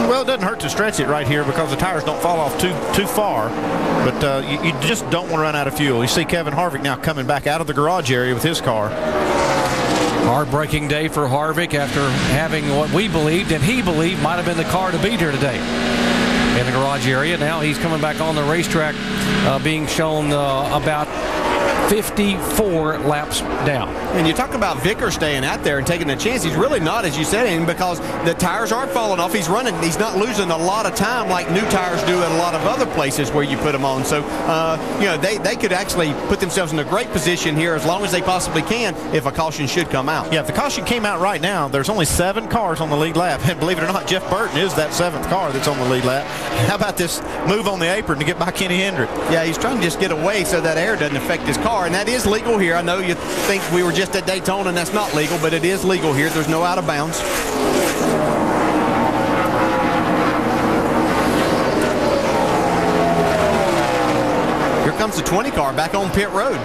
Well, it doesn't hurt to stretch it right here because the tires don't fall off too far. But you just don't want to run out of fuel. You see Kevin Harvick now coming back out of the garage area with his car. Heartbreaking day for Harvick after having what we believed and he believed might have been the car to beat here today in the garage area. Now he's coming back on the racetrack, being shown about 54 laps down. And you talk about Vickers staying out there and taking a chance. He's really not, as you said, and because the tires aren't falling off. He's running. He's not losing a lot of time like new tires do at a lot of other places where you put them on. So, they could actually put themselves in a great position here as long as they possibly can if a caution should come out. Yeah, if the caution came out right now, there's only 7 cars on the lead lap. And believe it or not, Jeff Burton is that 7th car that's on the lead lap. How about this move on the apron to get by Kenny Hendrick? Yeah, he's trying to just get away so that air doesn't affect his car. And that is legal here. I know you think we were just at Daytona and that's not legal, but it is legal here. There's no out of bounds. Here comes the 20 car back on pit road.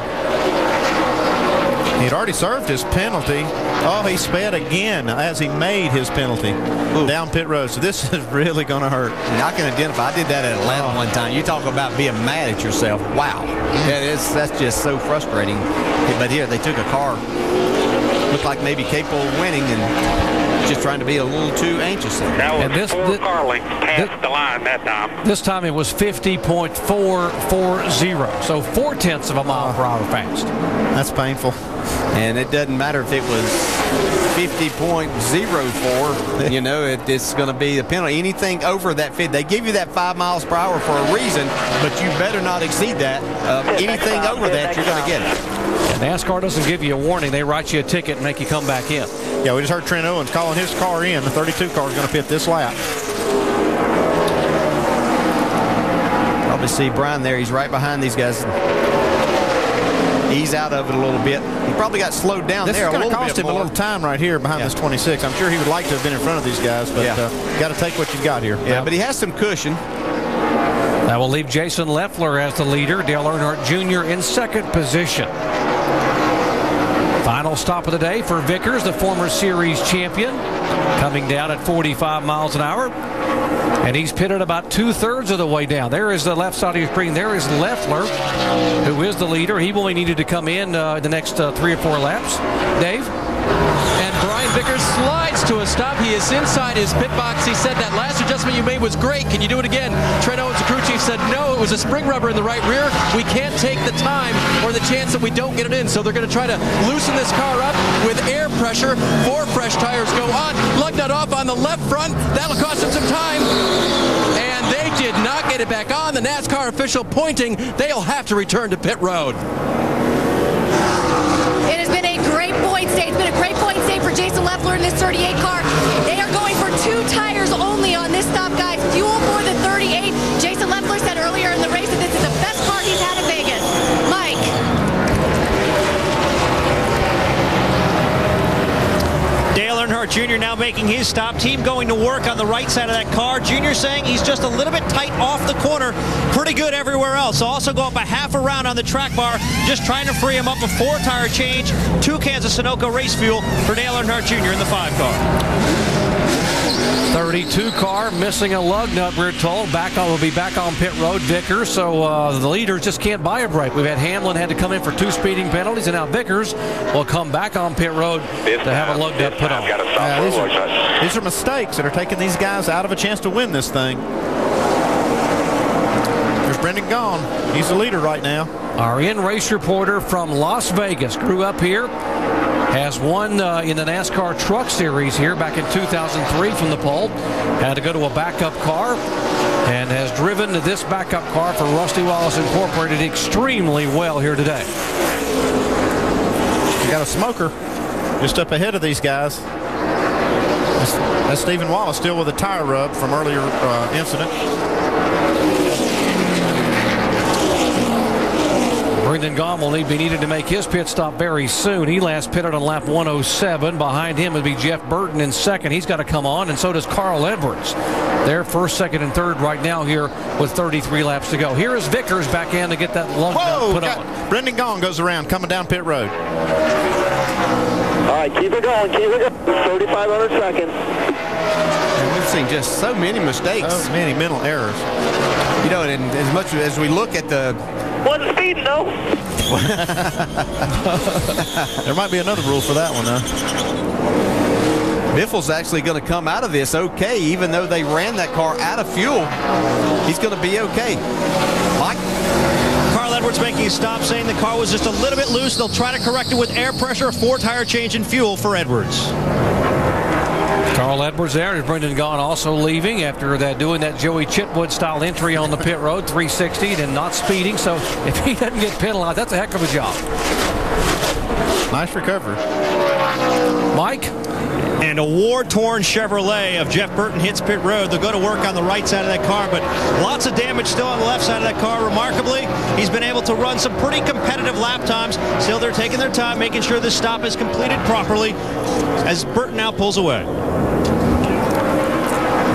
He'd already served his penalty. Oh, he sped again as he made his penalty down pit road. So this is really going to hurt. And I can identify. I did that at Atlanta one time. You talk about being mad at yourself. Wow. That's just so frustrating. But here they took a car, looked like maybe capable of winning, and just trying to be a little too anxious. That was 4 car lengths past the line that time. This time it was 50.440, so 0.4 of a mile per hour fast. That's painful. And it doesn't matter if it was 50.04, it's going to be a penalty. Anything over that 50, they give you that 5 miles per hour for a reason, but you better not exceed that. Anything over that, you're going to get it. NASCAR doesn't give you a warning. They write you a ticket and make you come back in. Yeah, we just heard Trent Owens calling his car in. The 32 car is going to pit this lap. Probably see Brian there. He's right behind these guys. He's out of it a little bit. He probably got slowed down there a little bit. This is going to cost him a little time right here behind this 26. I'm sure he would like to have been in front of these guys, but got to take what you've got here. Yeah, but he has some cushion. That will leave Jason Leffler as the leader. Dale Earnhardt Jr. in 2nd position. Final stop of the day for Vickers, the former series champion, coming down at 45 miles an hour. And he's pitted about 2/3 of the way down. There is the left side of your screen. There is Leffler, who is the leader. He only needed to come in the next 3 or 4 laps. Dave? And Brian Vickers slides to a stop. He is inside his pit box. He said that last adjustment you made was great. Can you do it again? Trent Owens, the crew chief, said no, it was a spring rubber in the right rear. We can't take the time or the chance that we don't get it in. So they're going to try to loosen this car up with air pressure. 4 fresh tires go on. Lug nut off on the left front. That'll cost them some time. And they did not get it back on. The NASCAR official pointing. They'll have to return to pit road. It has been a great points day. It's been a great points day for Jason Leffler in this 38 car. They are going for 2 tires only on this stop, guys. Fuel for the 38. Jason Leffler said earlier in the race that this is the best car he's had in Vegas. Mike. Dale Earnhardt Jr. now making his stop. Team going to work on the right side of that car. Jr. saying he's just a little bit tight off the corner. Pretty good everywhere else. So also go up a half a round on the track bar. Just trying to free him up. A 4-tire change. 2 cans of Sunoco race fuel for Dale Earnhardt Jr. in the 5 car. 32 car missing a lug nut, we're told. Will be back on pit road, Vickers. So the leaders just can't buy a break. We've had Hamlin had to come in for 2 speeding penalties, and now Vickers will come back on pit road to have a lug nut put on. These are mistakes that are taking these guys out of a chance to win this thing. There's Brendan Gaughan. He's the leader right now. Our in-race reporter from Las Vegas, grew up here, has won in the NASCAR Truck Series here back in 2003 from the pole. Had to go to a backup car and has driven this backup car for Rusty Wallace Incorporated extremely well here today. You got a smoker just up ahead of these guys. That's Stephen Wallace still with a tire rub from earlier incident. Brendan Gaughan will be needed to make his pit stop very soon. He last pitted on lap 107. Behind him would be Jeff Burton in 2nd. He's got to come on, and so does Carl Edwards. They're 1st, 2nd, and 3rd right now here with 33 laps to go. Here is Vickers back in to get that lug nut put on. Brendan Gaughan goes around coming down pit road. All right, keep it going, keep it going. 3,500 seconds. And we've forcing just so many mistakes. So many mental errors. You know, and as much as we look at the... Wasn't speeding, though. There might be another rule for that one, though. Biffle's actually going to come out of this okay, even though they ran that car out of fuel. He's going to be okay. Mike? Carl Edwards making a stop, saying the car was just a little bit loose. They'll try to correct it with air pressure, 4-tire change and fuel for Edwards. Carl Edwards there. Brendan Gaughan also leaving after doing that Joey Chitwood-style entry on the pit road, 360, and not speeding. So if he doesn't get penalized, that's a heck of a job. Nice recovery. Mike? And a war-torn Chevrolet of Jeff Burton hits pit road. They'll go to work on the right side of that car, but lots of damage still on the left side of that car. Remarkably, he's been able to run some pretty competitive lap times. Still, they're taking their time, making sure this stop is completed properly as Burton now pulls away.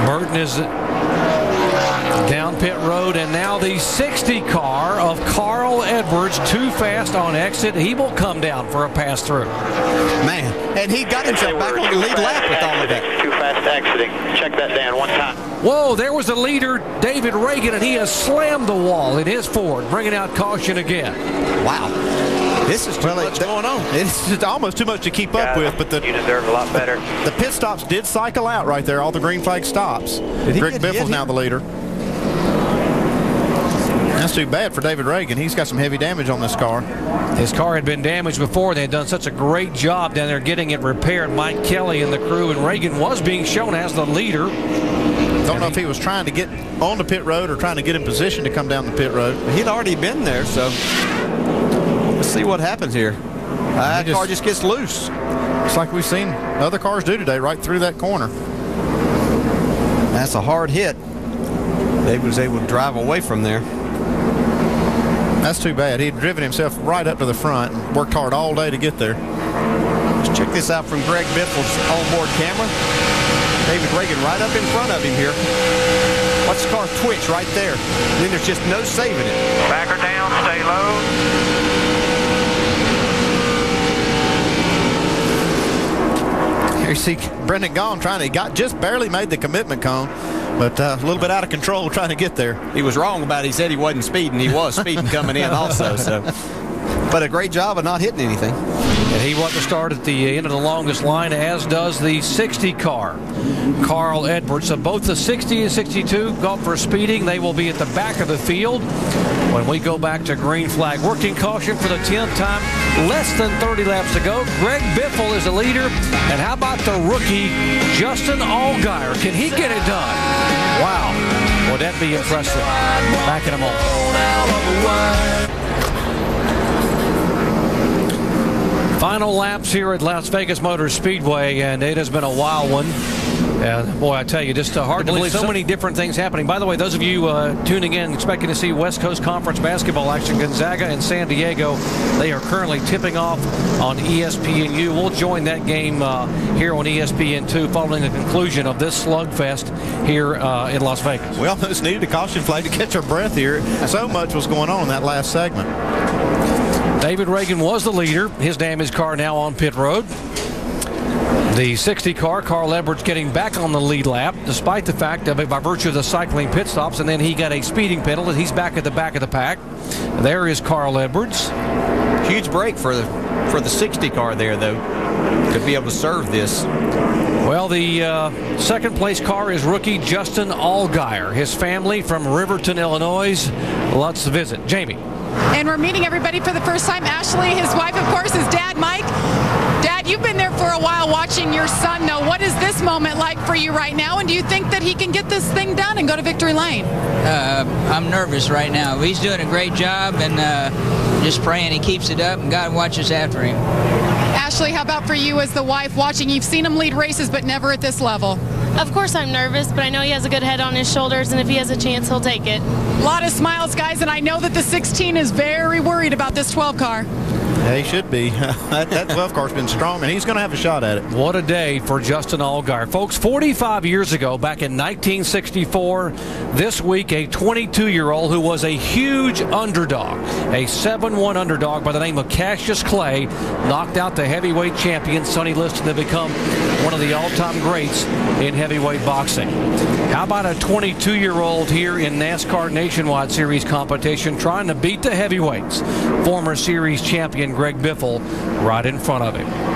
Burton is down pit road, and now the 60 car of Carl Edwards, too fast on exit. He will come down for a pass-through. Man, and he got himself back on the lead lap with all of that. Too fast exiting. Check that down one time. Whoa, there was the leader, David Reagan, and he has slammed the wall in his Ford, bringing out caution again. Wow. This is too much going on. It's just almost too much to keep up with, but you deserve a lot better. The pit stops did cycle out right there, all the green flag stops. Greg Biffle's now the leader. That's too bad for David Reagan. He's got some heavy damage on this car. His car had been damaged before. They had done such a great job down there getting it repaired. Mike Kelly and the crew, and Reagan was being shown as the leader. Don't know if he was trying to get on the pit road or trying to get in position to come down the pit road. He'd already been there, so let's see what happens here. That car just gets loose. It's like we've seen other cars do today, right through that corner. That's a hard hit. David was able to drive away from there. That's too bad. He'd driven himself right up to the front and worked hard all day to get there. Let's check this out from Greg Biffle's onboard camera. David Reagan right up in front of him here. Watch the car twitch right there. And then there's just no saving it. Back her down, stay low. Here you see Brendan Gaughan he just barely made the commitment cone, but a little bit out of control trying to get there. He was wrong about it. He said he wasn't speeding. He was speeding coming in also. So, but a great job of not hitting anything. And he wants to start at the end of the longest line, as does the 60 car, Carl Edwards. So both the 60 and 62 go for speeding. They will be at the back of the field when we go back to green flag. Working caution for the 10th time. Less than 30 laps to go. Greg Biffle is the leader. And how about the rookie, Justin Allgaier? Can he get it done? Wow. Would that be impressive? Back in a moment. Final laps here at Las Vegas Motor Speedway, and it has been a wild one. Boy, I tell you, just hard to believe so many different things happening. By the way, those of you tuning in, expecting to see West Coast Conference basketball action, Gonzaga and San Diego, they are currently tipping off on ESPNU. We'll join that game here on ESPN2 following the conclusion of this slugfest here in Las Vegas. We almost needed a caution flag to catch our breath here. So much was going on in that last segment. David Reagan was the leader. His damaged car now on pit road. The 60 car, Carl Edwards, getting back on the lead lap, despite the fact of it by virtue of the cycling pit stops, and then he got a speeding penalty. He's back at the back of the pack. There is Carl Edwards. Huge break for the 60 car there, though, to be able to serve this. Well, the second place car is rookie Justin Allgaier. His family from Riverton, Illinois. Let's visit. Jamie. And we're meeting everybody for the first time. Ashley, his wife, of course, is Dad Mike. Dad, you've been there for a while watching your son now. What is this moment like for you right now? And do you think that he can get this thing done and go to victory lane? I'm nervous right now. He's doing a great job, and just praying he keeps it up and God watches after him. Ashley, how about for you as the wife watching? You've seen him lead races, but never at this level. Of course I'm nervous, but I know he has a good head on his shoulders, and if he has a chance, he'll take it. A lot of smiles, guys, and I know that the 16 is very worried about this 12 car. Yeah, he should be. that 12 car's been strong, and he's going to have a shot at it. What a day for Justin Allgaier. Folks, 45 years ago, back in 1964, this week, a 22-year-old who was a huge underdog, a 7-1 underdog by the name of Cassius Clay, knocked out the heavyweight champion, Sonny Liston, to become one of the all-time greats in heavyweight boxing. How about a 22-year-old here in NASCAR Nationwide Series competition trying to beat the heavyweights? Former series champion Greg Biffle right in front of him.